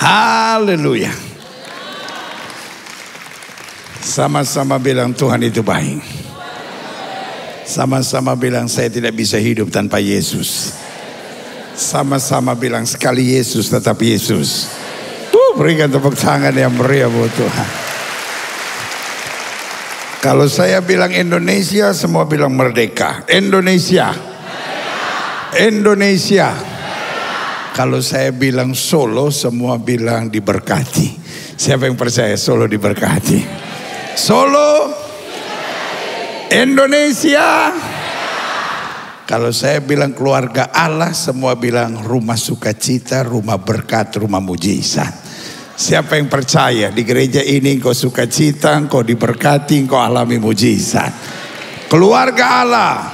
Haleluya. Sama-sama bilang Tuhan itu baik. Sama-sama bilang saya tidak bisa hidup tanpa Yesus. Sama-sama bilang sekali Yesus tetap Yesus. Berikan tepuk tangan yang meriah buat Tuhan. Kalau saya bilang Indonesia, semua bilang merdeka. Indonesia. Indonesia. Kalau saya bilang Solo, semua bilang diberkati. Siapa yang percaya Solo diberkati? Solo, Indonesia. Kalau saya bilang keluarga Allah, semua bilang rumah sukacita, rumah berkat, rumah mujizat. Siapa yang percaya di gereja ini engkau sukacita, engkau diberkati, engkau alami mujizat. Keluarga Allah.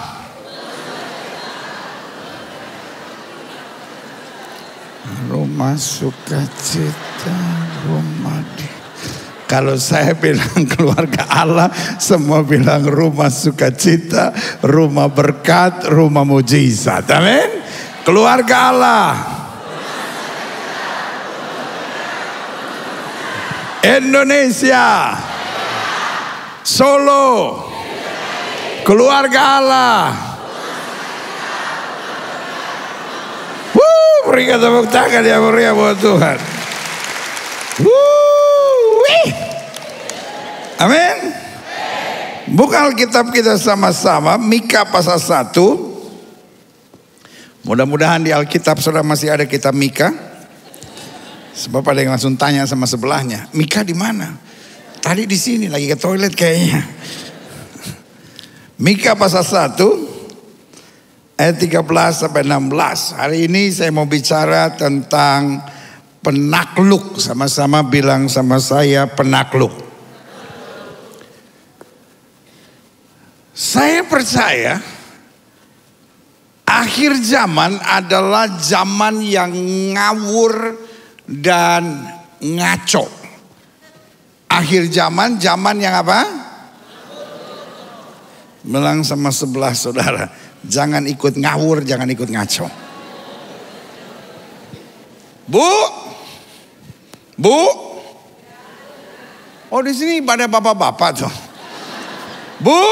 Rumah sukacita, rumah Kalau saya bilang keluarga Allah, semua bilang rumah sukacita, rumah berkat, rumah mujizat. Amin. Keluarga Allah. Indonesia. Solo. Keluarga Allah. Berikan tepuk tangan yang meriah buat Tuhan. Amin. Buka Alkitab kita sama-sama. Mika pasal 1. Mudah-mudahan di Alkitab saudara masih ada kitab Mika. Sebab ada yang langsung tanya sama sebelahnya, Mika di mana? Tadi di sini lagi ke toilet kayaknya. Mika pasal 1 ayat 13 sampai 16. Hari ini saya mau bicara tentang penakluk. Sama-sama bilang sama saya penakluk. Saya percaya akhir zaman adalah zaman yang ngawur dan ngaco. Akhir zaman, zaman yang apa? Bilang sama sebelah saudara, jangan ikut ngawur, jangan ikut ngaco. Bu, oh di sini pada bapak-bapak tuh. Bu,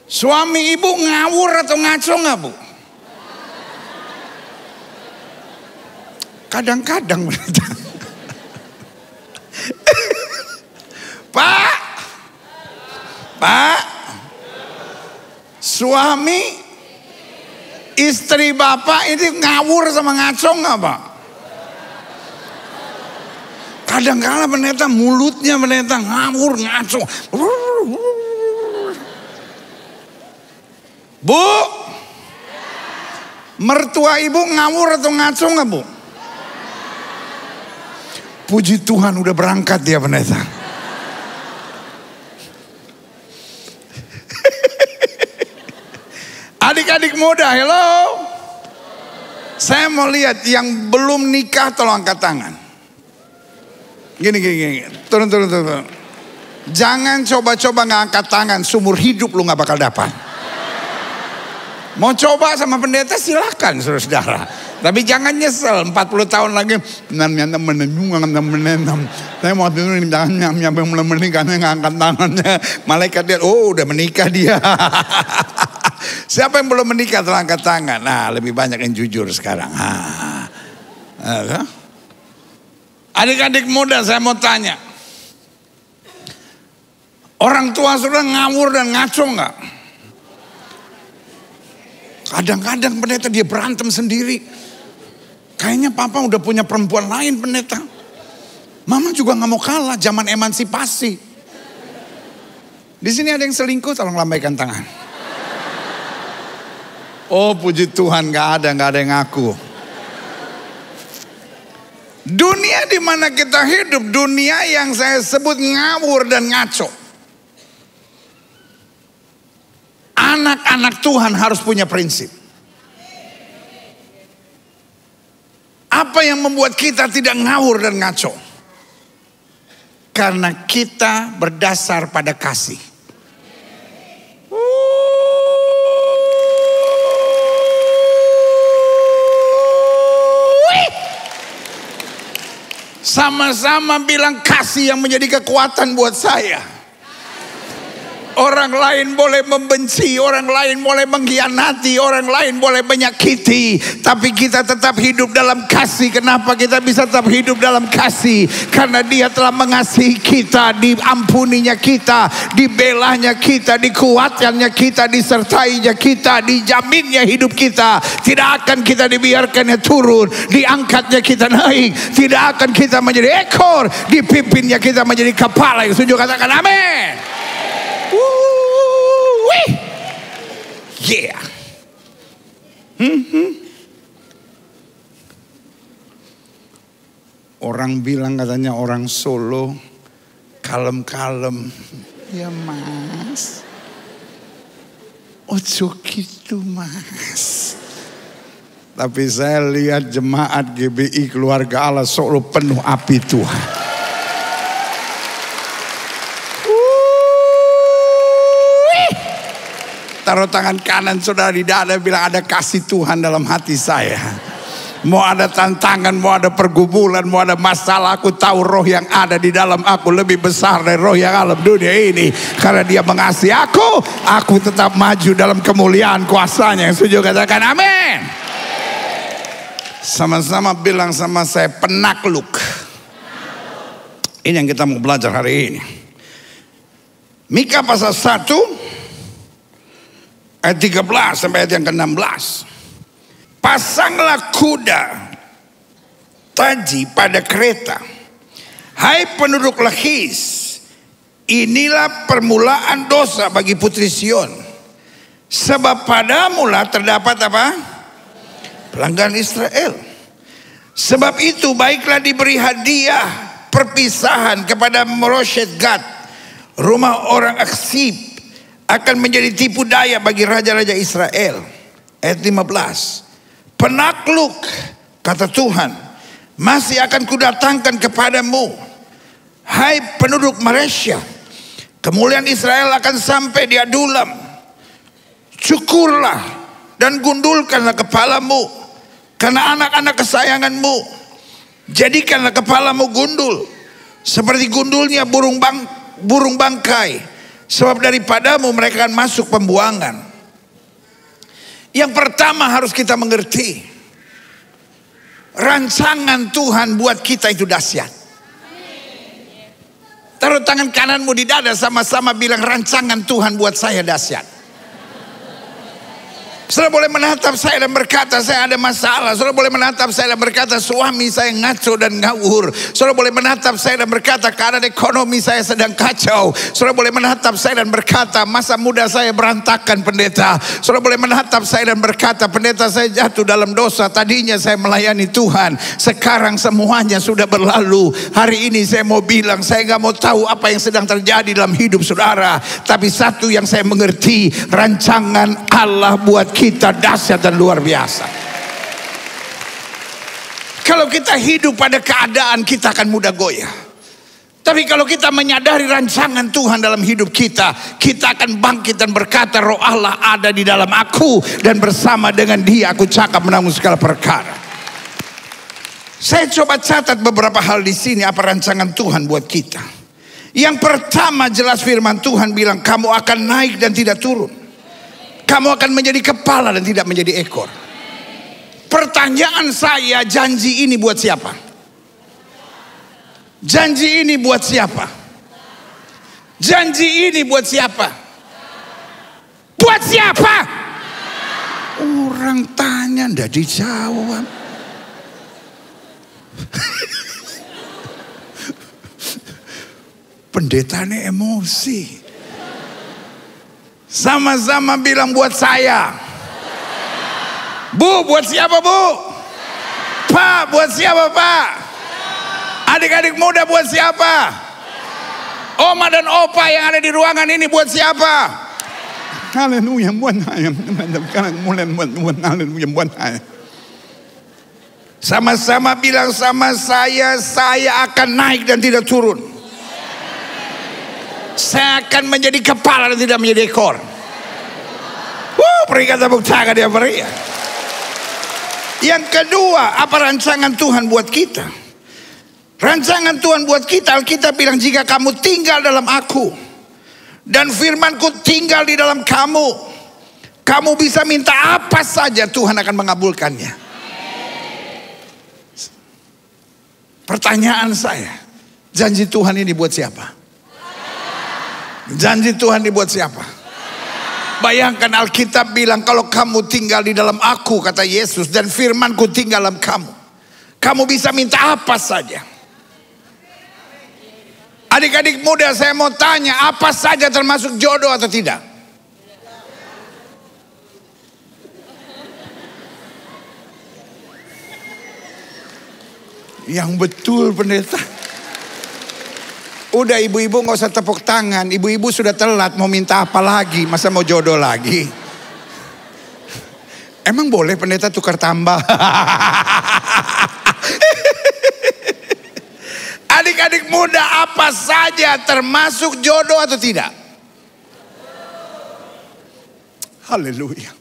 suami ibu ngawur atau ngaco nggak bu? Kadang-kadang Pak, suami istri bapak ini ngawur sama ngaco nggak pak? Kadang-kadang pendeta mulutnya pendeta ngawur ngaco. Bu, mertua ibu ngawur atau ngaco nggak bu? Puji Tuhan udah berangkat dia pendeta. Adik-adik muda, hello. Saya mau lihat yang belum nikah tolong angkat tangan. Gini. Turun. Jangan coba-coba ngangkat tangan, seumur hidup lu gak bakal dapat. Mau coba sama pendeta silakan saudara. Tapi jangan nyesel 40 tahun lagi. Saya mau tidur jangan belum menikah ngangkat tangannya. Malaikat dia, oh udah menikah dia. Siapa yang belum menikah telah angkat tangan? Nah lebih banyak yang jujur sekarang. Adik-adik muda saya mau tanya. Orang tua sudah ngawur dan ngaco nggak? Kadang-kadang pendeta dia berantem sendiri. Kayaknya papa udah punya perempuan lain pendeta. Mama juga nggak mau kalah zaman emansipasi. Di sini ada yang selingkuh, tolong lambaikan tangan. Oh puji Tuhan nggak ada yang ngaku. Dunia di mana kita hidup, dunia yang saya sebut ngawur dan ngaco. Anak-anak Tuhan harus punya prinsip. Apa yang membuat kita tidak ngawur dan ngaco? Karena kita berdasar pada kasih. Sama-sama bilang kasih yang menjadi kekuatan buat saya. Orang lain boleh membenci, orang lain boleh mengkhianati, orang lain boleh menyakiti, tapi kita tetap hidup dalam kasih. Kenapa kita bisa tetap hidup dalam kasih? Karena Dia telah mengasihi kita, diampuninya kita, dibelanya kita, dikuatkannya kita, disertainya kita, dijaminnya hidup kita. Tidak akan kita dibiarkannya turun, diangkatnya kita naik. Tidak akan kita menjadi ekor, dipimpinnya kita menjadi kepala. Yang setuju katakan amin. Yeah. Orang bilang katanya orang Solo kalem-kalem. Ya Mas, ojo gitu Mas. Tapi saya lihat jemaat GBI Keluarga Allah Solo penuh api Tuhan. Taruh tangan kanan saudara di dada, bilang ada kasih Tuhan dalam hati saya. Mau ada tantangan, mau ada pergumulan, mau ada masalah, aku tahu roh yang ada di dalam aku lebih besar dari roh yang alam dunia ini. Karena Dia mengasihi aku tetap maju dalam kemuliaan kuasanya. Yang setuju katakan amin. Sama-sama bilang sama saya, penakluk. Ini yang kita mau belajar hari ini. Mika pasal 1 ayat 13 sampai ayat yang ke-16. Pasanglah kuda taji pada kereta, hai penduduk Lakis, inilah permulaan dosa bagi putri Sion. Sebab padamulah terdapat apa? Pelanggan Israel. Sebab itu baiklah diberi hadiah perpisahan kepada Moroshet Gad, rumah orang Aksib, akan menjadi tipu daya bagi raja-raja Israel. Ayat 15. Penakluk, kata Tuhan, masih akan kudatangkan kepadamu, hai penduduk Maresya. Kemuliaan Israel akan sampai di Adulam. Cukurlah dan gundulkanlah kepalamu, karena anak-anak kesayanganmu. Jadikanlah kepalamu gundul, seperti gundulnya burung bangkai. Sebab daripadamu mereka akan masuk pembuangan. Yang pertama harus kita mengerti, rancangan Tuhan buat kita itu dahsyat. Taruh tangan kananmu di dada, sama-sama bilang rancangan Tuhan buat saya dahsyat. Saudara boleh menatap saya dan berkata saya ada masalah. Saudara boleh menatap saya dan berkata suami saya ngaco dan ngawur. Saudara boleh menatap saya dan berkata keadaan ekonomi saya sedang kacau. Saudara boleh menatap saya dan berkata masa muda saya berantakan pendeta. Saudara boleh menatap saya dan berkata pendeta saya jatuh dalam dosa. Tadinya saya melayani Tuhan, sekarang semuanya sudah berlalu. Hari ini saya mau bilang saya gak mau tahu apa yang sedang terjadi dalam hidup saudara. Tapi satu yang saya mengerti, rancangan Allah buat kita dahsyat dan luar biasa. Kalau kita hidup pada keadaan, kita akan mudah goyah. Tapi kalau kita menyadari rancangan Tuhan dalam hidup kita, kita akan bangkit dan berkata roh Allah ada di dalam aku, dan bersama dengan Dia aku cakap menanggung segala perkara. Saya coba catat beberapa hal di sini apa rancangan Tuhan buat kita. Yang pertama jelas firman Tuhan bilang kamu akan naik dan tidak turun. Kamu akan menjadi kepala dan tidak menjadi ekor. Pertanyaan saya, janji ini buat siapa? Janji ini buat siapa? Janji ini buat siapa? Buat siapa? Orang tanya ndak dijawab. Pendetanya emosi. Sama-sama bilang buat saya. Bu, buat siapa bu? Pak, buat siapa pak? Adik-adik muda buat siapa? Oma dan opa yang ada di ruangan ini buat siapa? Haleluya, buat saya. Sama-sama bilang sama saya akan naik dan tidak turun. Saya akan menjadi kepala dan tidak menjadi ekor. Berikan tepuk tangan dia beri. Yang kedua, apa rancangan Tuhan buat kita? Rancangan Tuhan buat kita, Alkitab bilang jika kamu tinggal dalam aku dan firmanku tinggal di dalam kamu, kamu bisa minta apa saja, Tuhan akan mengabulkannya. Pertanyaan saya, janji Tuhan ini buat siapa? Janji Tuhan ini buat siapa? Bayangkan Alkitab bilang kalau kamu tinggal di dalam aku, kata Yesus, dan firmanku tinggal dalam kamu, kamu bisa minta apa saja. Adik-adik muda, saya mau tanya, apa saja termasuk jodoh atau tidak? Yang betul pendeta. Udah ibu-ibu gak usah tepuk tangan. Ibu-ibu sudah telat, mau minta apa lagi? Masa mau jodoh lagi? Emang boleh pendeta tukar tambah? Adik-adik muda, apa saja termasuk jodoh atau tidak? Haleluya.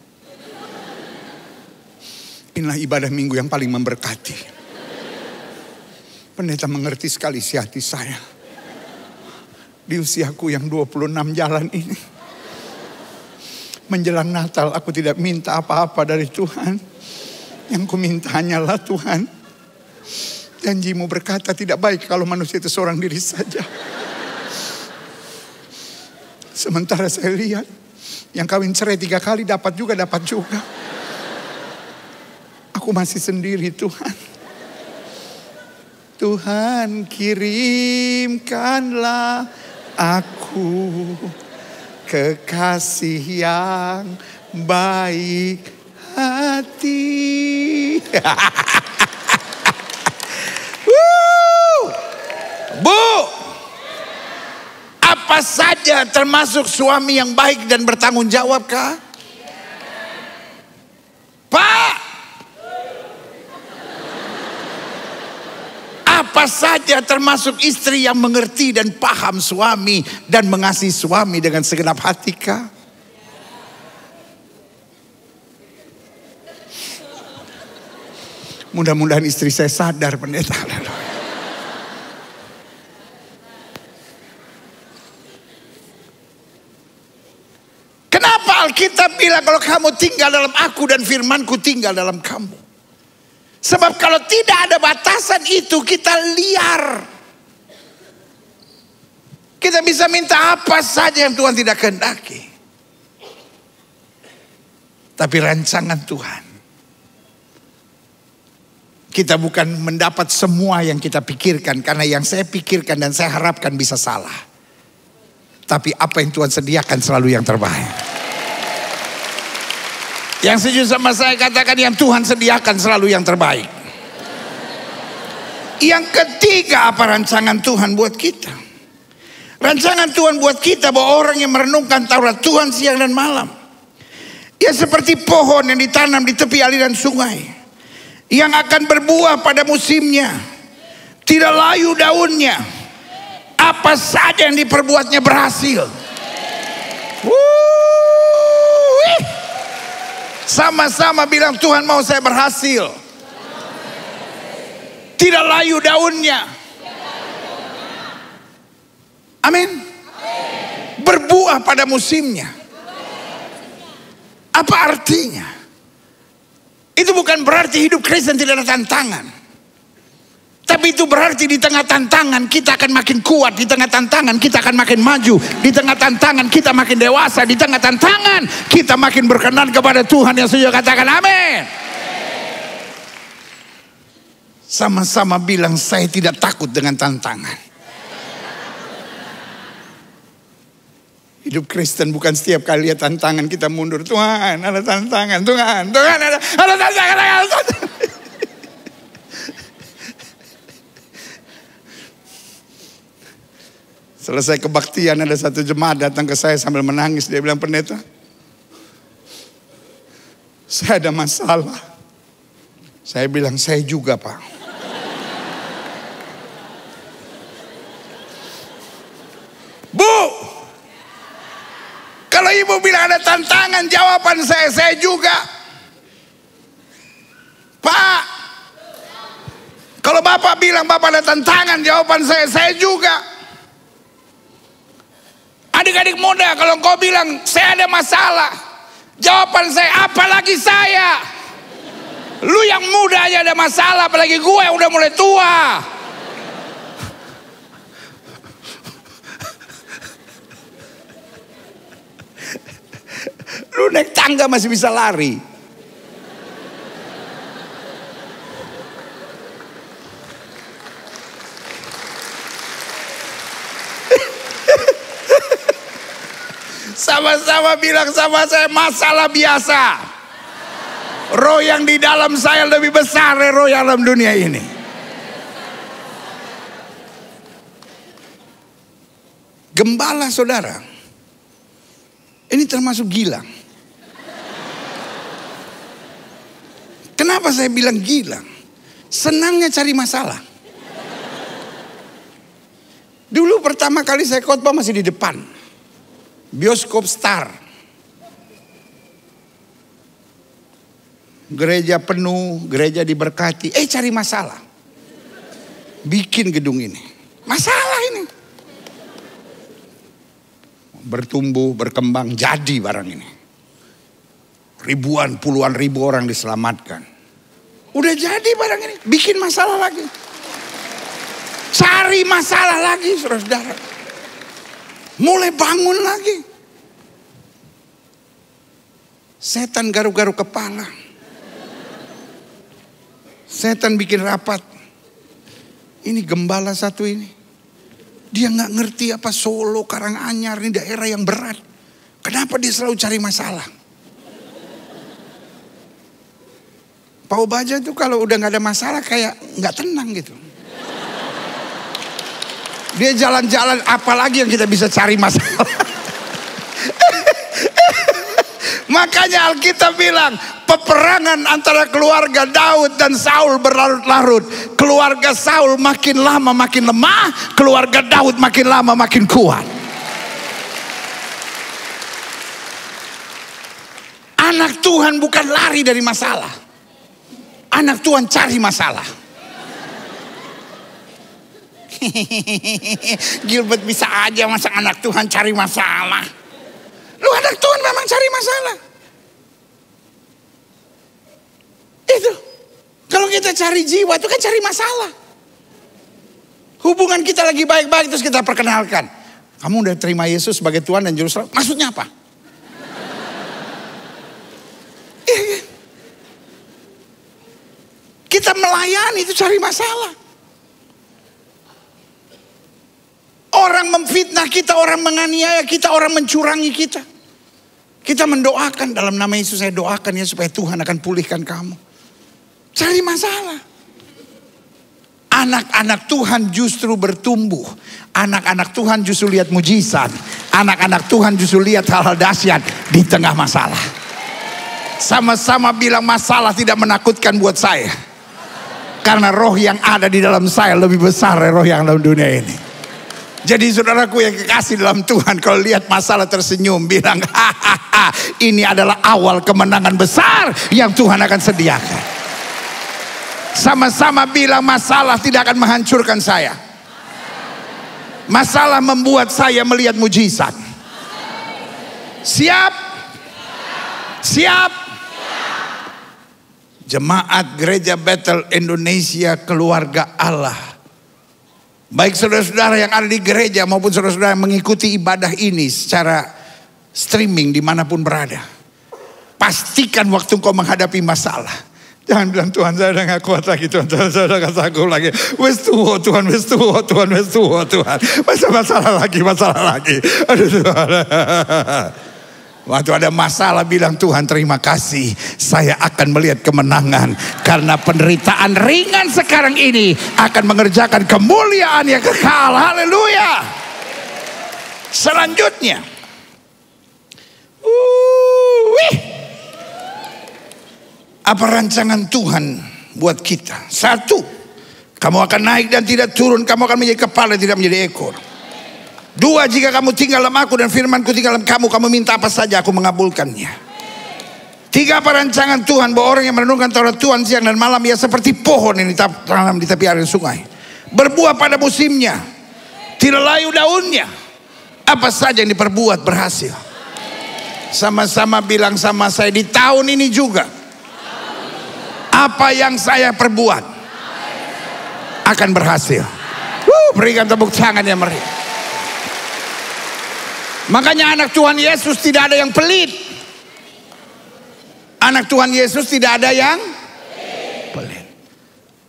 Inilah ibadah minggu yang paling memberkati. Pendeta mengerti sekali isi hati saya. Di usiaku yang 26 jalan ini, menjelang Natal aku tidak minta apa-apa dari Tuhan. Yang ku minta hanyalah Tuhan, janjimu berkata tidak baik kalau manusia itu seorang diri saja. Sementara saya lihat yang kawin cerai 3 kali dapat juga. Aku masih sendiri Tuhan. Tuhan kirimkanlah aku kekasih yang baik hati. Bu, apa saja termasuk suami yang baik dan bertanggung jawab kah? Pak, apa saja termasuk istri yang mengerti dan paham suami dan mengasihi suami dengan segenap hati kah? Mudah-mudahan istri saya sadar pendeta. Kenapa Alkitab bilang kalau kamu tinggal dalam aku dan firmanku tinggal dalam kamu? Sebab kalau tidak ada batasan itu kita liar. Kita bisa minta apa saja yang Tuhan tidak kehendaki. Tapi rancangan Tuhan, kita bukan mendapat semua yang kita pikirkan. Karena yang saya pikirkan dan saya harapkan bisa salah. Tapi apa yang Tuhan sediakan selalu yang terbaik. Yang setuju sama saya katakan yang Tuhan sediakan selalu yang terbaik. Yang ketiga, apa rancangan Tuhan buat kita? Rancangan Tuhan buat kita bahwa orang yang merenungkan Taurat Tuhan siang dan malam, ia seperti pohon yang ditanam di tepi aliran sungai, yang akan berbuah pada musimnya, tidak layu daunnya, apa saja yang diperbuatnya berhasil. Sama-sama bilang, Tuhan mau saya berhasil. Tidak layu daunnya. Amin. Berbuah pada musimnya. Apa artinya? Itu bukan berarti hidup Kristen tidak ada tantangan. Tapi itu berarti di tengah tantangan kita akan makin kuat. Di tengah tantangan kita akan makin maju. Di tengah tantangan kita makin dewasa. Di tengah tantangan kita makin berkenan kepada Tuhan. Yang sudah katakan amin. Sama-sama bilang, saya tidak takut dengan tantangan. Hidup Kristen bukan setiap kali lihat tantangan kita mundur. Tuhan ada tantangan. Tuhan ada tantangan. Selesai kebaktian, ada satu jemaat datang ke saya sambil menangis. Dia bilang, pendeta, saya ada masalah. Saya bilang, saya juga Pak. Bu, kalau ibu bilang ada tantangan, jawaban saya juga. Pak, kalau Kalau Bapak bilang Bapak ada tantangan, jawaban saya juga. Adik-adik muda, kalau engkau bilang saya ada masalah, jawaban saya, apalagi saya. Lu yang muda aja ada masalah, apalagi gue yang udah mulai tua. Lu naik tangga masih bisa lari. Sama-sama bilang sama saya, masalah biasa. Roh yang di dalam saya lebih besar dari roh yang dalam dunia ini. Gembala saudara, ini termasuk gila. Kenapa saya bilang gila? Senangnya cari masalah. Dulu pertama kali saya khotbah masih di depan bioskop Star. Gereja penuh, gereja diberkati. Cari masalah. Bikin gedung ini. Masalah ini. Bertumbuh, berkembang, jadi barang ini. Ribuan, puluhan ribu orang diselamatkan. Udah jadi barang ini. Bikin masalah lagi. Cari masalah lagi, saudara-saudara. Mulai bangun lagi. Setan garuk-garuk kepala. Setan bikin rapat. Ini gembala satu ini. Dia gak ngerti apa Solo, Karanganyar, ini daerah yang berat. Kenapa dia selalu cari masalah? Pau Baja tuh kalau udah gak ada masalah kayak gak tenang gitu. Dia jalan-jalan, apalagi yang kita bisa cari masalah. Makanya Alkitab bilang, peperangan antara keluarga Daud dan Saul berlarut-larut. Keluarga Saul makin lama makin lemah, keluarga Daud makin lama makin kuat. Anak Tuhan bukan lari dari masalah. Anak Tuhan cari masalah. Gilbert bisa aja masa anak Tuhan cari masalah. Lu anak Tuhan memang cari masalah. Itu. Kalau kita cari jiwa itu kan cari masalah. Hubungan kita lagi baik-baik terus kita perkenalkan. Kamu udah terima Yesus sebagai Tuhan dan Juru Selamat. Maksudnya apa? Kita melayani itu cari masalah. Orang memfitnah kita, orang menganiaya kita, orang mencurangi kita. Kita mendoakan dalam nama Yesus, saya doakan ya supaya Tuhan akan pulihkan kamu. Cari masalah. Anak-anak Tuhan justru bertumbuh. Anak-anak Tuhan justru lihat mujizat. Anak-anak Tuhan justru lihat hal-hal dahsyat di tengah masalah. Sama-sama bilang masalah tidak menakutkan buat saya. Karena roh yang ada di dalam saya lebih besar dari roh yang dalam dunia ini. Jadi saudaraku yang kekasih dalam Tuhan, kalau lihat masalah tersenyum, bilang hahaha, ini adalah awal kemenangan besar yang Tuhan akan sediakan. Sama-sama bilang masalah tidak akan menghancurkan saya. Masalah membuat saya melihat mujizat. Siap? Siap? Jemaat Gereja Bethel Indonesia, keluarga Allah. Baik saudara-saudara yang ada di gereja maupun saudara-saudara yang mengikuti ibadah ini secara streaming dimanapun berada. Pastikan waktu kau menghadapi masalah. Jangan bilang Tuhan saya udah gak kuat lagi, Tuhan saya udah gak sanggup lagi. Wes tuh Tuhan, wes tuh Tuhan, wes tuh Tuhan. Masalah lagi. Aduh Tuhan. Waktu ada masalah bilang Tuhan terima kasih, saya akan melihat kemenangan. Karena penderitaan ringan sekarang ini akan mengerjakan kemuliaan yang kekal. Haleluya. Selanjutnya, apa rancangan Tuhan buat kita? Satu, kamu akan naik dan tidak turun. Kamu akan menjadi kepala tidak menjadi ekor. Dua, jika kamu tinggal dalam aku dan firmanku tinggal dalam kamu, kamu minta apa saja aku mengabulkannya. 3 perancangan Tuhan bahwa orang yang merenungkan Taurat Tuhan siang dan malam, ia seperti pohon yang ditanam di tepi air sungai, berbuah pada musimnya, tidak layu daunnya. Apa saja yang diperbuat berhasil. Sama-sama bilang sama saya, di tahun ini juga apa yang saya perbuat akan berhasil. Berikan tepuk tangan yang meriah. Makanya anak Tuhan Yesus tidak ada yang pelit. Anak Tuhan Yesus tidak ada yang pelit.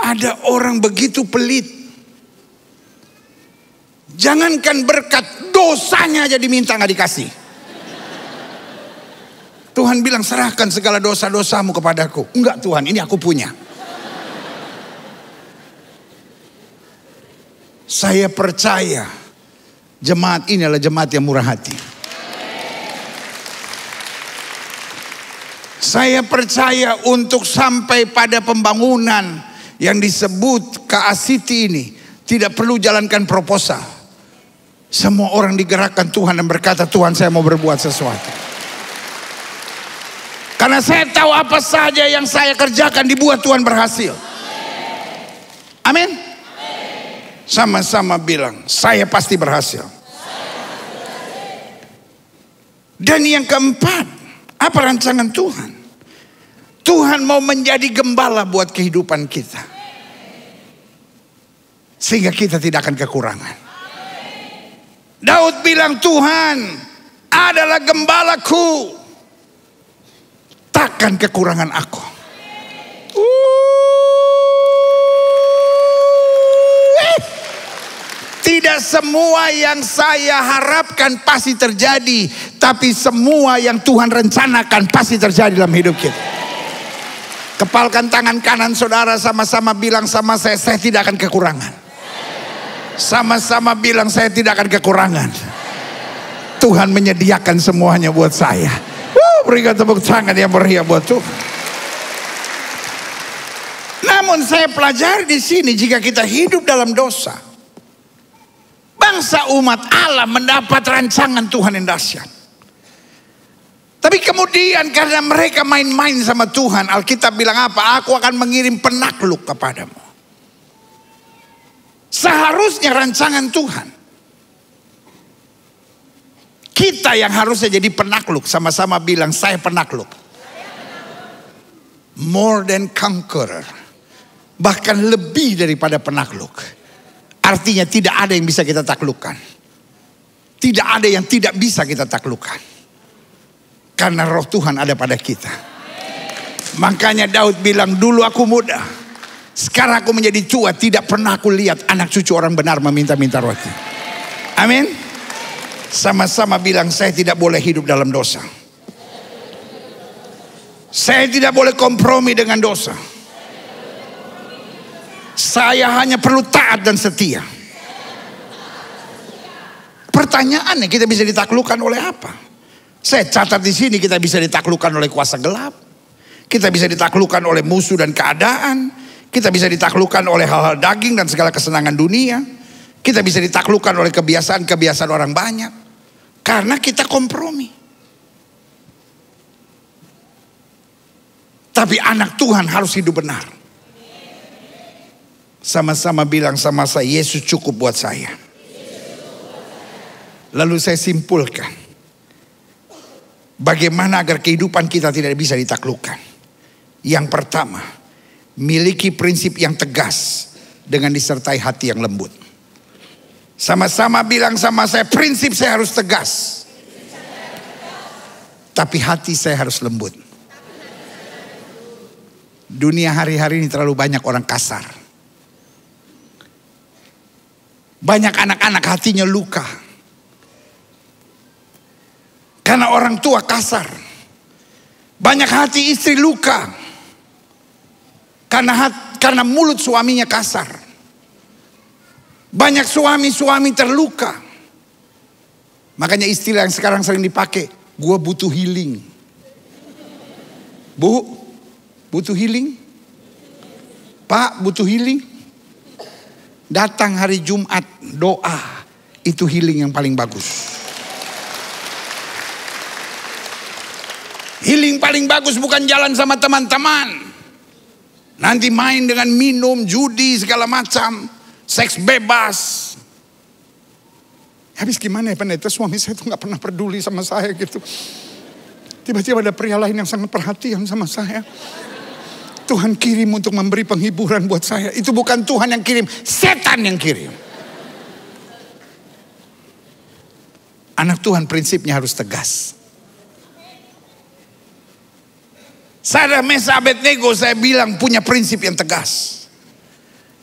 Ada orang begitu pelit. Jangankan berkat, dosanya aja diminta nggak dikasih. Tuhan bilang, serahkan segala dosa-dosamu kepadaku. Enggak Tuhan, ini aku punya. Saya percaya jemaat ini adalah jemaat yang murah hati. Saya percaya untuk sampai pada pembangunan yang disebut KA-City ini tidak perlu jalankan proposal. Semua orang digerakkan Tuhan dan berkata, Tuhan saya mau berbuat sesuatu. Karena saya tahu apa saja yang saya kerjakan dibuat Tuhan berhasil. Amin. Sama-sama bilang, saya pasti berhasil. Dan yang keempat, apa rancangan Tuhan? Tuhan mau menjadi gembala buat kehidupan kita, sehingga kita tidak akan kekurangan. Daud bilang, Tuhan adalah gembalaku, takkan kekurangan aku. Tidak semua yang saya harapkan pasti terjadi, tapi semua yang Tuhan rencanakan pasti terjadi dalam hidup kita. Kepalkan tangan kanan saudara, sama-sama bilang sama saya tidak akan kekurangan. Sama-sama bilang, saya tidak akan kekurangan. Tuhan menyediakan semuanya buat saya. Berikan tepuk tangan yang meriah buat Tuhan. Namun saya pelajari di sini, jika kita hidup dalam dosa, bangsa umat Allah mendapat rancangan Tuhan yang dahsyat. Tapi kemudian karena mereka main-main sama Tuhan, Alkitab bilang apa? Aku akan mengirim penakluk kepadamu. Seharusnya rancangan Tuhan, kita yang harusnya jadi penakluk. Sama-sama bilang, saya penakluk. More than conqueror. Bahkan lebih daripada penakluk. Artinya tidak ada yang bisa kita taklukkan. Tidak ada yang tidak bisa kita taklukkan. Karena roh Tuhan ada pada kita. Makanya Daud bilang, dulu aku muda, sekarang aku menjadi tua, tidak pernah aku lihat anak cucu orang benar meminta-minta roti. Amin. Sama-sama bilang, saya tidak boleh hidup dalam dosa. Saya tidak boleh kompromi dengan dosa. Saya hanya perlu taat dan setia. Pertanyaannya, kita bisa ditaklukkan oleh apa? Saya catat di sini, kita bisa ditaklukkan oleh kuasa gelap. Kita bisa ditaklukkan oleh musuh dan keadaan. Kita bisa ditaklukkan oleh hal-hal daging dan segala kesenangan dunia. Kita bisa ditaklukkan oleh kebiasaan-kebiasaan orang banyak. Karena kita kompromi. Tapi anak Tuhan harus hidup benar. Sama-sama bilang sama saya, Yesus cukup buat saya. Lalu saya simpulkan, bagaimana agar kehidupan kita tidak bisa ditaklukkan. Yang pertama, miliki prinsip yang tegas dengan disertai hati yang lembut. Sama-sama bilang sama saya, prinsip saya harus tegas, tapi hati saya harus lembut. Dunia hari-hari ini terlalu banyak orang kasar. Banyak anak-anak hatinya luka. Karena orang tua kasar. Banyak hati istri luka. Karena mulut suaminya kasar. Banyak suami-suami terluka. Makanya istilah yang sekarang sering dipakai, gua butuh healing. Bu, butuh healing? Pak, butuh healing? Datang hari Jumat, doa. Itu healing yang paling bagus. Healing paling paling bagus bukan jalan sama teman-teman. Nanti main dengan minum, judi, segala macam. Seks bebas. Habis gimana ya pendeta, suami saya tuh gak pernah peduli sama saya gitu. Tiba-tiba ada pria lain yang sangat perhatian sama saya. Tuhan kirim untuk memberi penghiburan buat saya. Itu bukan Tuhan yang kirim, setan yang kirim. Anak Tuhan prinsipnya harus tegas. Sadrak, Mesak, Abednego saya bilang punya prinsip yang tegas.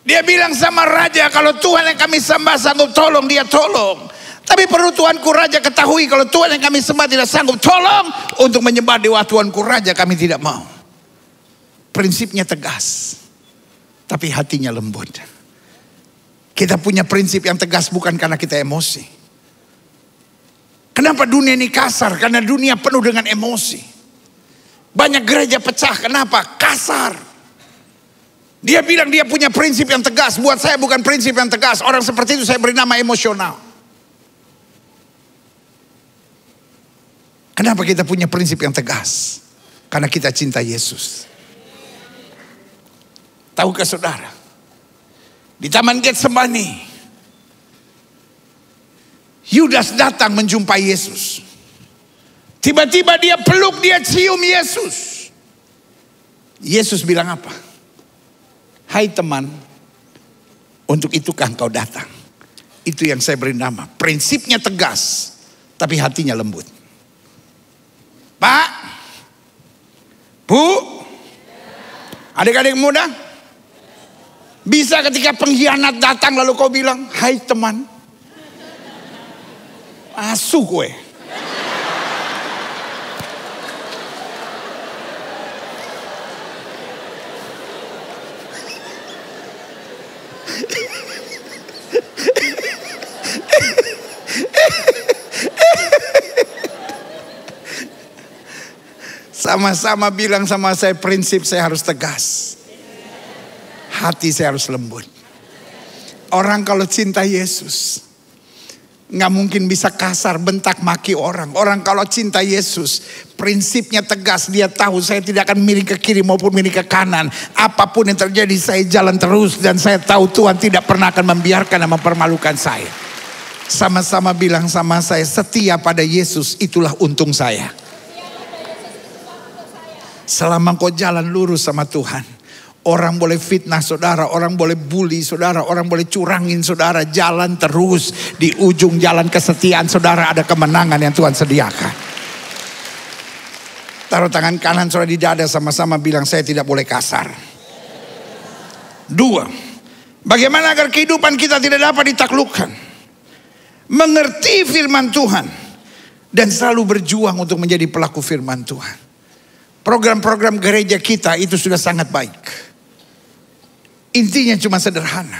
Dia bilang sama raja, kalau Tuhan yang kami sembah sanggup tolong, dia tolong. Tapi perlu Tuanku Raja ketahui, kalau Tuhan yang kami sembah tidak sanggup tolong untuk menyembah dewa Tuanku Raja, kami tidak mau. Prinsipnya tegas, tapi hatinya lembut. Kita punya prinsip yang tegas bukan karena kita emosi. Kenapa dunia ini kasar? Karena dunia penuh dengan emosi. Banyak gereja pecah, kenapa? Kasar. Dia bilang dia punya prinsip yang tegas. Buat saya bukan prinsip yang tegas. Orang seperti itu saya beri nama emosional. Kenapa kita punya prinsip yang tegas? Karena kita cinta Yesus. Tahukah saudara? Di Taman Getsemani, Yudas datang menjumpai Yesus. Tiba-tiba dia peluk, dia cium Yesus. Yesus bilang apa? Hai teman, untuk itukah engkau datang? Itu yang saya beri nama. Prinsipnya tegas, tapi hatinya lembut. Pak, Bu, adik-adik muda, bisa ketika pengkhianat datang lalu kau bilang, hai teman, asu gue. Sama-sama bilang sama saya, prinsip saya harus tegas. Hati saya harus lembut. Orang kalau cinta Yesus, nggak mungkin bisa kasar, bentak maki orang. Orang kalau cinta Yesus, prinsipnya tegas. Dia tahu saya tidak akan miring ke kiri maupun miring ke kanan. Apapun yang terjadi saya jalan terus. Dan saya tahu Tuhan tidak pernah akan membiarkan dan mempermalukan saya. Sama-sama bilang sama saya, setia pada Yesus, itulah untung saya. Selama kau jalan lurus sama Tuhan, orang boleh fitnah saudara, orang boleh bully saudara, orang boleh curangin saudara, jalan terus. Di ujung jalan kesetiaan saudara ada kemenangan yang Tuhan sediakan. Taruh tangan kanan saudara di dada, sama-sama bilang, saya tidak boleh kasar. 2, bagaimana agar kehidupan kita tidak dapat ditaklukkan? Mengerti firman Tuhan dan selalu berjuang untuk menjadi pelaku firman Tuhan. Program-program gereja kita itu sudah sangat baik. Intinya cuma sederhana.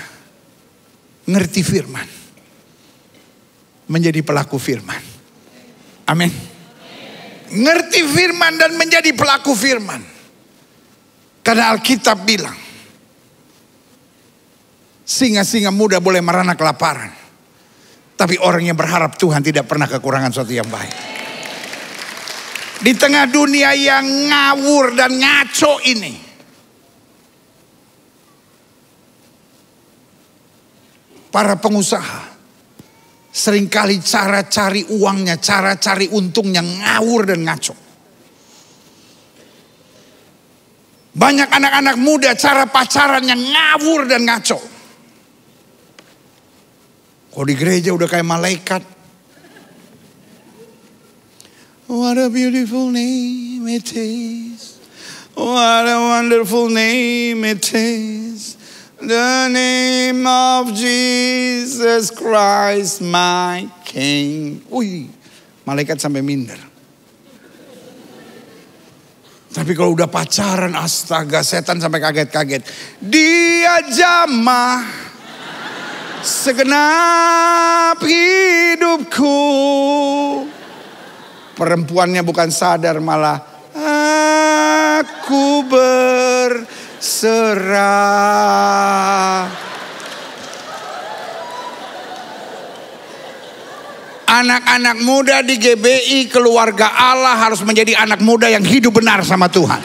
Ngerti firman. Menjadi pelaku firman. Amin. Ngerti firman dan menjadi pelaku firman. Karena Alkitab bilang, singa-singa muda boleh merana kelaparan, tapi orang yang berharap Tuhan tidak pernah kekurangan sesuatu yang baik. Di tengah dunia yang ngawur dan ngaco ini, para pengusaha seringkali cara cari uangnya, cara cari untungnya ngawur dan ngaco. Banyak anak-anak muda cara pacarannya ngawur dan ngaco. Kok di gereja udah kayak malaikat. What a beautiful name it is. What a wonderful name it is. The name of Jesus Christ my King. Wih, malaikat sampai minder. Tapi kalau udah pacaran, astaga, setan sampai kaget-kaget. Dia jamah segenap hidupku. Perempuannya bukan sadar, malah aku berserah. Anak-anak muda di GBI Keluarga Allah harus menjadi anak muda yang hidup benar sama Tuhan.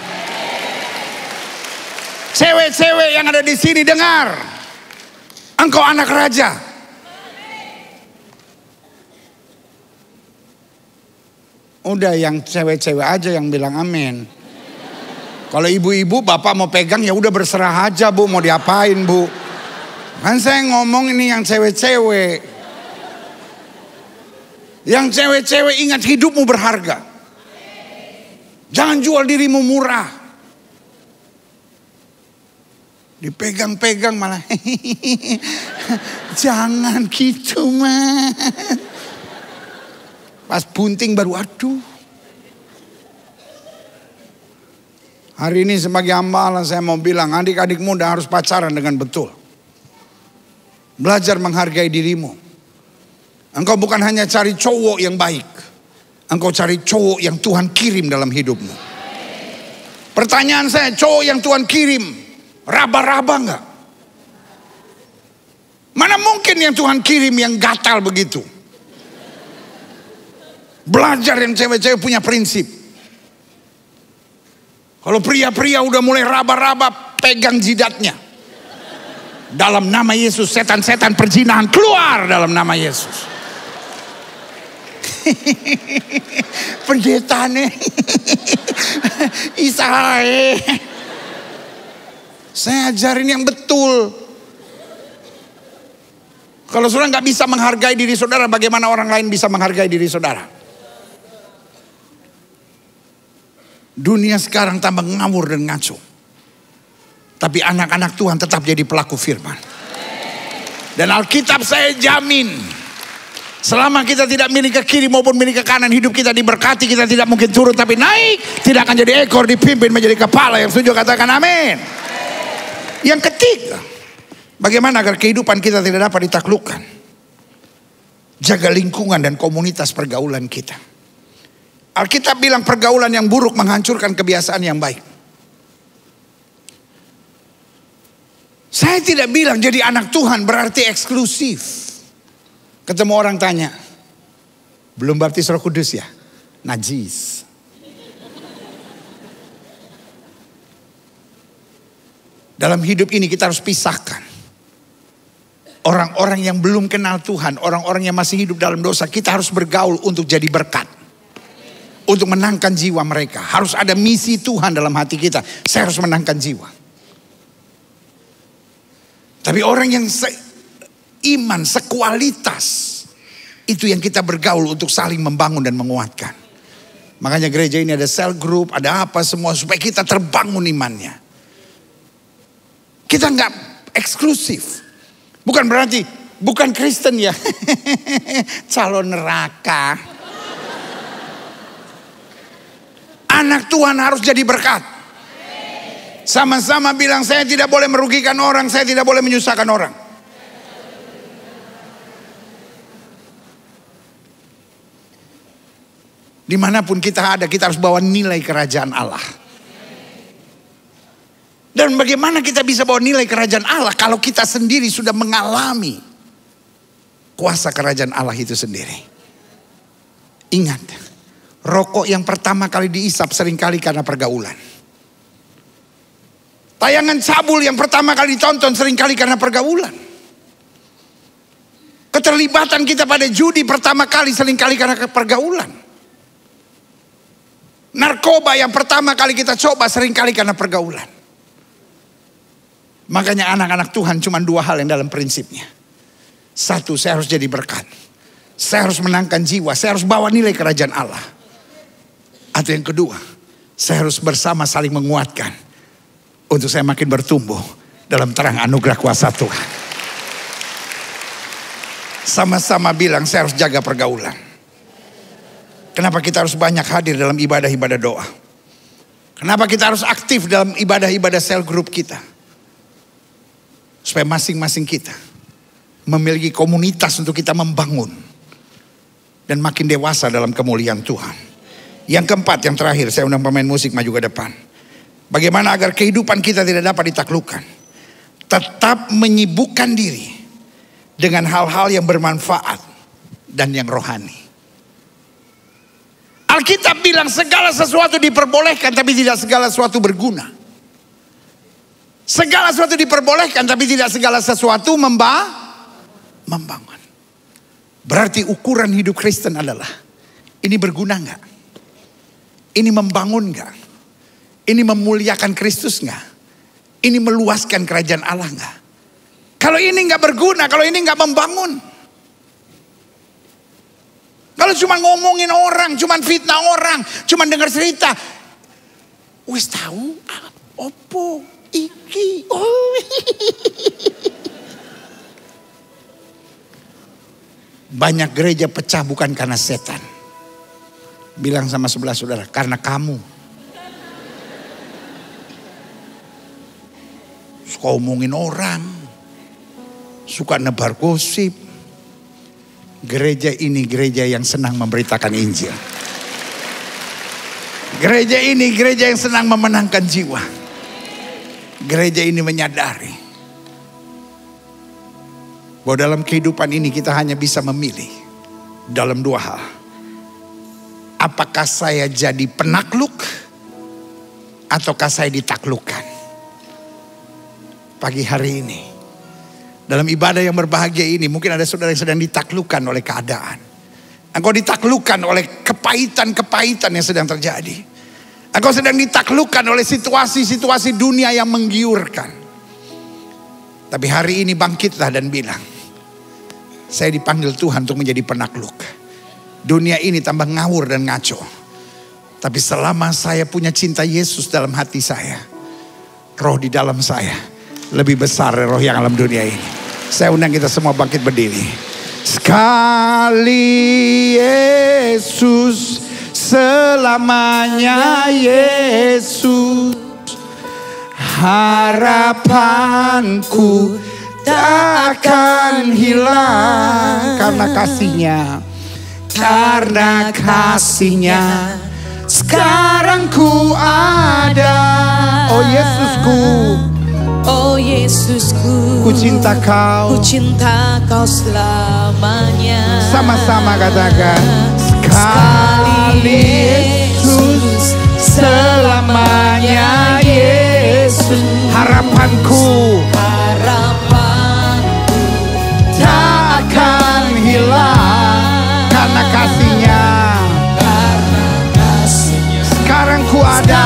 Cewek-cewek yang ada di sini dengar, engkau anak raja. Udah yang cewek-cewek aja yang bilang amin. Kalau ibu-ibu bapak mau pegang ya udah berserah aja bu, mau diapain bu. Kan saya ngomong ini yang cewek-cewek. Yang cewek-cewek ingat hidupmu berharga. Jangan jual dirimu murah. Dipegang-pegang malah. Jangan gitu mah. Pas bunting baru aduh. Hari ini sebagai hamba saya mau bilang adik-adik muda harus pacaran dengan betul. Belajar menghargai dirimu. Engkau bukan hanya cari cowok yang baik. Engkau cari cowok yang Tuhan kirim dalam hidupmu. Pertanyaan saya, cowok yang Tuhan kirim raba-raba enggak? Mana mungkin yang Tuhan kirim yang gatal begitu? Belajar yang cewek-cewek punya prinsip. Kalau pria-pria udah mulai raba-raba, pegang jidatnya. Dalam nama Yesus, setan-setan perzinahan keluar dalam nama Yesus. Pendeta nih Isae. Saya ajarin yang betul. Kalau saudara nggak bisa menghargai diri saudara, bagaimana orang lain bisa menghargai diri saudara? Dunia sekarang tambah ngawur dan ngaco. Tapi anak-anak Tuhan tetap jadi pelaku firman. Dan Alkitab saya jamin, selama kita tidak milih ke kiri maupun milih ke kanan, hidup kita diberkati. Kita tidak mungkin turun tapi naik. Tidak akan jadi ekor, dipimpin menjadi kepala. Yang setuju katakan amin. Yang ketiga, bagaimana agar kehidupan kita tidak dapat ditaklukkan? Jaga lingkungan dan komunitas pergaulan kita. Alkitab bilang pergaulan yang buruk menghancurkan kebiasaan yang baik. Saya tidak bilang jadi anak Tuhan berarti eksklusif. Ketemu orang tanya, belum baptis Roh Kudus ya? Najis. Dalam hidup ini kita harus pisahkan. Orang-orang yang belum kenal Tuhan, orang-orang yang masih hidup dalam dosa, kita harus bergaul untuk jadi berkat. Untuk menangkan jiwa mereka. Harus ada misi Tuhan dalam hati kita. Saya harus menangkan jiwa. Tapi orang yang seiman, sekualitas, itu yang kita bergaul untuk saling membangun dan menguatkan. Makanya gereja ini ada cell group, ada apa semua supaya kita terbangun imannya. Kita nggak eksklusif. Bukan berarti bukan Kristen ya. Calon neraka. Anak Tuhan harus jadi berkat. Sama-sama bilang, saya tidak boleh merugikan orang, saya tidak boleh menyusahkan orang. Dimanapun kita ada, kita harus bawa nilai kerajaan Allah. Dan bagaimana kita bisa bawa nilai kerajaan Allah kalau kita sendiri sudah mengalami kuasa kerajaan Allah itu sendiri. Ingat, rokok yang pertama kali diisap seringkali karena pergaulan. Tayangan cabul yang pertama kali ditonton seringkali karena pergaulan. Keterlibatan kita pada judi pertama kali seringkali karena pergaulan. Narkoba yang pertama kali kita coba seringkali karena pergaulan. Makanya anak-anak Tuhan cuma dua hal yang dalam prinsipnya. Satu, saya harus jadi berkat. Saya harus menangkan jiwa, saya harus bawa nilai kerajaan Allah. Atau yang kedua, saya harus bersama saling menguatkan. Untuk saya makin bertumbuh dalam terang anugerah kuasa Tuhan. Sama-sama bilang saya harus jaga pergaulan. Kenapa kita harus banyak hadir dalam ibadah-ibadah doa? Kenapa kita harus aktif dalam ibadah-ibadah sel group kita? Supaya masing-masing kita memiliki komunitas untuk kita membangun. Dan makin dewasa dalam kemuliaan Tuhan. Yang keempat, yang terakhir, saya undang pemain musik maju ke depan. Bagaimana agar kehidupan kita tidak dapat ditaklukkan? Tetap menyibukkan diri dengan hal-hal yang bermanfaat dan yang rohani. Alkitab bilang segala sesuatu diperbolehkan tapi tidak segala sesuatu berguna. Segala sesuatu diperbolehkan tapi tidak segala sesuatu membangun. Berarti ukuran hidup Kristen adalah ini berguna enggak? Ini membangun enggak? Ini memuliakan Kristus enggak? Ini meluaskan kerajaan Allah enggak? Kalau ini enggak berguna, kalau ini enggak membangun. Kalau cuma ngomongin orang, cuma fitnah orang, cuma dengar cerita. Wis tahu opo iki. Oh. Banyak gereja pecah bukan karena setan. Bilang sama sebelah saudara, karena kamu. Suka omongin orang, suka nebar gosip. Gereja ini gereja yang senang memberitakan Injil. Gereja ini gereja yang senang memenangkan jiwa. Gereja ini menyadari bahwa dalam kehidupan ini kita hanya bisa memilih dalam dua hal. Apakah saya jadi penakluk ataukah saya ditaklukkan? Pagi hari ini dalam ibadah yang berbahagia ini mungkin ada saudara yang sedang ditaklukkan oleh keadaan. Engkau ditaklukkan oleh kepahitan-kepahitan yang sedang terjadi. Engkau sedang ditaklukkan oleh situasi-situasi dunia yang menggiurkan. Tapi hari ini bangkitlah dan bilang, saya dipanggil Tuhan untuk menjadi penakluk. Dunia ini tambah ngawur dan ngaco. Tapi selama saya punya cinta Yesus dalam hati saya, roh di dalam saya lebih besar roh yang alam dunia ini. Saya undang kita semua bangkit berdiri. Sekali Yesus, selamanya Yesus. Harapanku tak akan hilang karena kasihnya. Karena kasihnya sekarang ku ada. Oh Yesusku, oh Yesusku, ku cinta kau, ku cinta kau selamanya. Sama-sama katakan, sekali Yesus, selamanya Yesus. Harapanku, harapanku tak akan hilang karena kasihnya. Karena kasihnya Sekarang ku ada.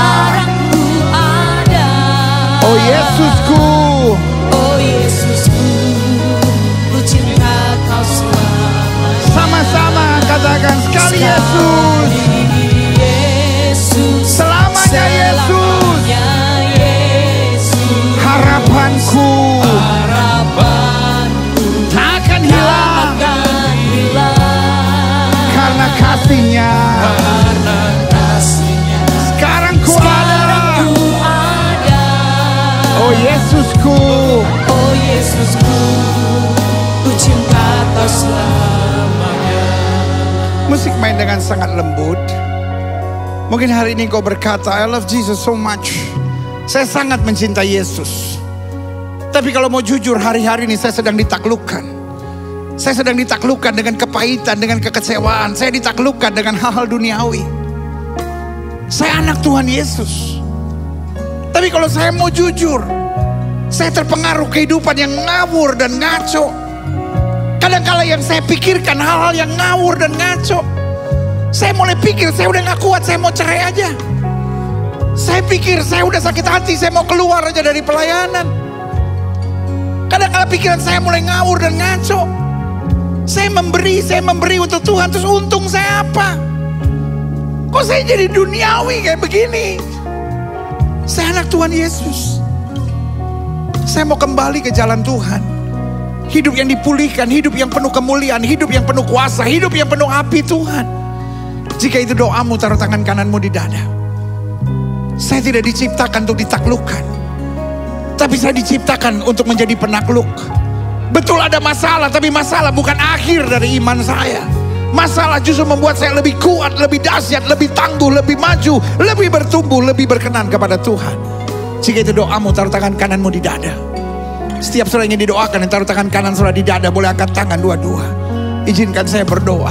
Oh Yesusku, oh Yesusku, ku cinta kau selamanya. sama-sama katakan sekali Yesus, Yesus, selamanya Yesus. Yesus, Harapanku tak akan hilang karena kasihnya. Sekarang ku ada. Oh Yesusku, oh Yesusku, ku cinta kau selamanya. musik main dengan sangat lembut. Mungkin hari ini kau berkata, I love Jesus so much. Saya sangat mencintai Yesus. Tapi kalau mau jujur, hari-hari ini saya sedang ditaklukkan. Saya sedang ditaklukkan dengan kepahitan, dengan kekecewaan. Saya ditaklukkan dengan hal-hal duniawi. Saya anak Tuhan Yesus. Tapi kalau saya mau jujur, saya terpengaruh kehidupan yang ngawur dan ngaco. Kadang-kala yang saya pikirkan hal-hal yang ngawur dan ngaco. Saya mulai pikir saya udah gak kuat, saya mau cerai aja. Saya pikir saya udah sakit hati, saya mau keluar aja dari pelayanan. Kadang-kala pikiran saya mulai ngawur dan ngaco. Saya memberi untuk Tuhan, terus untung saya apa? Kok saya jadi duniawi kayak begini? Saya anak Tuhan Yesus. Saya mau kembali ke jalan Tuhan. Hidup yang dipulihkan, hidup yang penuh kemuliaan, hidup yang penuh kuasa, hidup yang penuh api Tuhan. Jika itu doamu, taruh tangan kananmu di dada. Saya tidak diciptakan untuk ditaklukkan, tapi saya diciptakan untuk menjadi penakluk. Betul ada masalah, tapi masalah bukan akhir dari iman saya. Masalah justru membuat saya lebih kuat, lebih dahsyat, lebih tangguh, lebih maju, lebih bertumbuh, lebih berkenan kepada Tuhan. Jika itu doamu, taruh tangan kananmu di dada. Setiap saudara ingin didoakan, yang taruh tangan kanan saudara di dada, boleh angkat tangan dua-dua. Izinkan saya berdoa.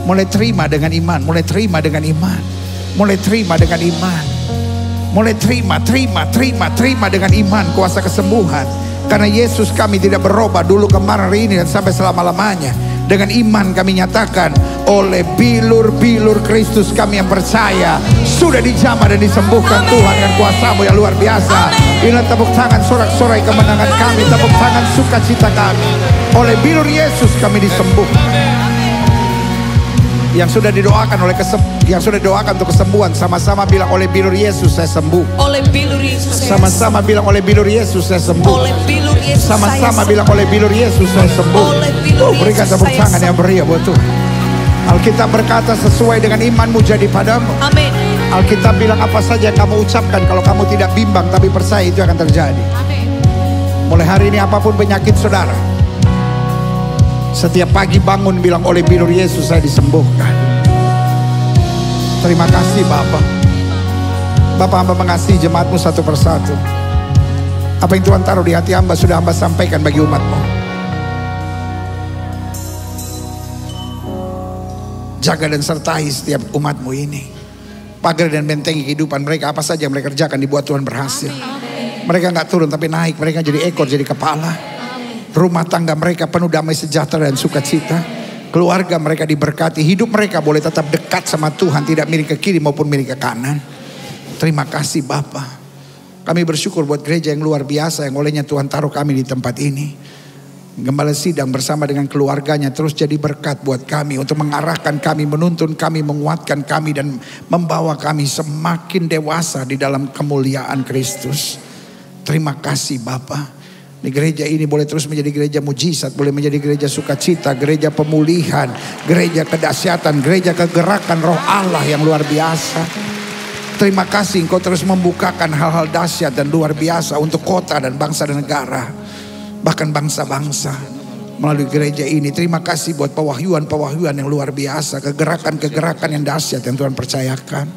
Mulai terima dengan iman, mulai terima dengan iman, mulai terima dengan iman, mulai terima dengan iman kuasa kesembuhan. Karena Yesus kami tidak berubah dulu, kemarin, hari ini dan sampai selama-lamanya. Dengan iman kami nyatakan, oleh bilur-bilur Kristus kami yang percaya sudah dijamah dan disembuhkan Tuhan dengan kuasa-Mu yang luar biasa. Inilah tepuk tangan sorak-sorai kemenangan kami, tepuk tangan sukacita kami. Oleh bilur Yesus kami disembuhkan. Yang sudah didoakan untuk kesembuhan, sama-sama bilang, oleh bilur Yesus saya sembuh. Oleh bilur Yesus saya Sama-sama bilang, oleh bilur Yesus saya sembuh. Oleh bilur Yesus Sama-sama saya bilang, oleh bilur Yesus saya sembuh. Oleh bilur Berikan Yesus tepuk saya tangan yang meriah buat Tuhan. Alkitab berkata, sesuai dengan imanmu jadi padamu. Amin. Alkitab bilang, apa saja yang kamu ucapkan, kalau kamu tidak bimbang tapi percaya, itu akan terjadi. Amin. Mulai hari ini apapun penyakit saudara, setiap pagi bangun bilang, oleh bilur Yesus saya disembuhkan. Terima kasih Bapak. Bapak, hamba mengasihi jemaat-Mu satu persatu. Apa yang Tuhan taruh di hati hamba sudah hamba sampaikan bagi umat-Mu. Jaga dan sertai setiap umat-Mu ini. Pagar dan bentengi kehidupan mereka. Apa saja yang mereka kerjakan dibuat Tuhan berhasil. Mereka nggak turun tapi naik. Mereka jadi ekor, jadi kepala. Rumah tangga mereka penuh damai sejahtera dan sukacita. Keluarga mereka diberkati. Hidup mereka boleh tetap dekat sama Tuhan, tidak miring ke kiri maupun miring ke kanan. Terima kasih Bapa. Kami bersyukur buat gereja yang luar biasa yang olehnya Tuhan taruh kami di tempat ini. Gembala sidang bersama dengan keluarganya terus jadi berkat buat kami, untuk mengarahkan kami, menuntun kami, menguatkan kami, dan membawa kami semakin dewasa di dalam kemuliaan Kristus. Terima kasih Bapa. Di gereja ini boleh terus menjadi gereja mujizat, boleh menjadi gereja sukacita, gereja pemulihan, gereja kedahsyatan, gereja kegerakan Roh Allah yang luar biasa. Terima kasih Engkau terus membukakan hal-hal dahsyat dan luar biasa untuk kota dan bangsa dan negara, bahkan bangsa-bangsa melalui gereja ini. Terima kasih buat pewahyuan-pewahyuan yang luar biasa, kegerakan-kegerakan yang dahsyat yang Tuhan percayakan.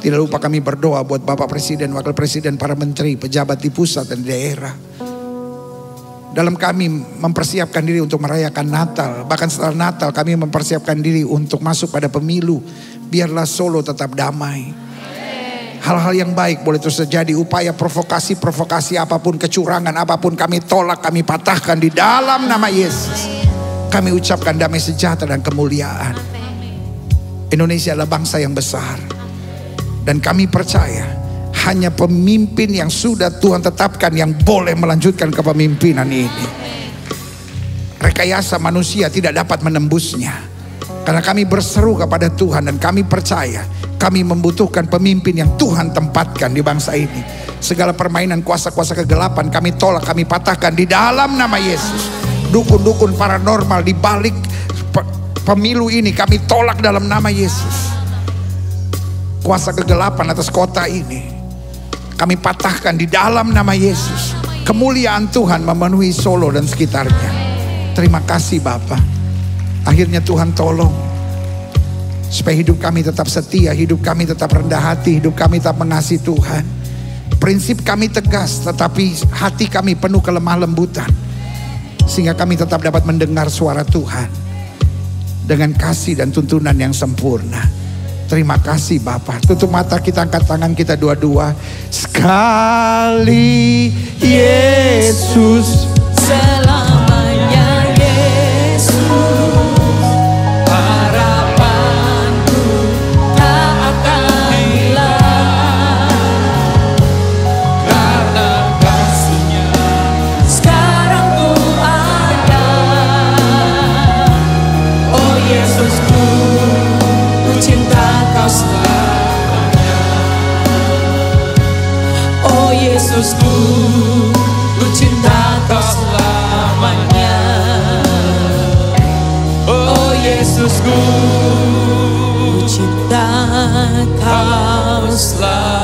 Tidak lupa kami berdoa buat Bapak Presiden, Wakil Presiden, para menteri, pejabat di pusat dan di daerah. Dalam kami mempersiapkan diri untuk merayakan Natal, bahkan setelah Natal kami mempersiapkan diri untuk masuk pada pemilu. Biarlah Solo tetap damai. Hal-hal yang baik boleh terus terjadi. Upaya provokasi apapun, kecurangan apapun, kami tolak, kami patahkan di dalam nama Yesus. Kami ucapkan damai sejahtera dan kemuliaan. Indonesia adalah bangsa yang besar, dan kami percaya hanya pemimpin yang sudah Tuhan tetapkan yang boleh melanjutkan kepemimpinan ini. Rekayasa manusia tidak dapat menembusnya. Karena kami berseru kepada Tuhan dan kami percaya kami membutuhkan pemimpin yang Tuhan tempatkan di bangsa ini. Segala permainan kuasa-kuasa kegelapan kami tolak, kami patahkan di dalam nama Yesus. Dukun-dukun paranormal di balik pemilu ini kami tolak dalam nama Yesus. Kuasa kegelapan atas kota ini kami patahkan di dalam nama Yesus. Kemuliaan Tuhan memenuhi Solo dan sekitarnya. Terima kasih Bapa. Akhirnya Tuhan tolong supaya hidup kami tetap setia, hidup kami tetap rendah hati, hidup kami tetap mengasihi Tuhan. Prinsip kami tegas, tetapi hati kami penuh kelemah lembutan, sehingga kami tetap dapat mendengar suara Tuhan dengan kasih dan tuntunan yang sempurna. Terima kasih Bapa. Tutup mata kita, angkat tangan kita dua-dua. Sekali Yesus, selamanya Yesus. Harapanku tak akan hilang, karena kasih-Nya sekarang ku ada. Oh Yesusku, ku cinta Kau selamanya. Oh Yesusku, ku cinta Kau selamanya. Oh Yesusku, ku cinta Kau selamanya.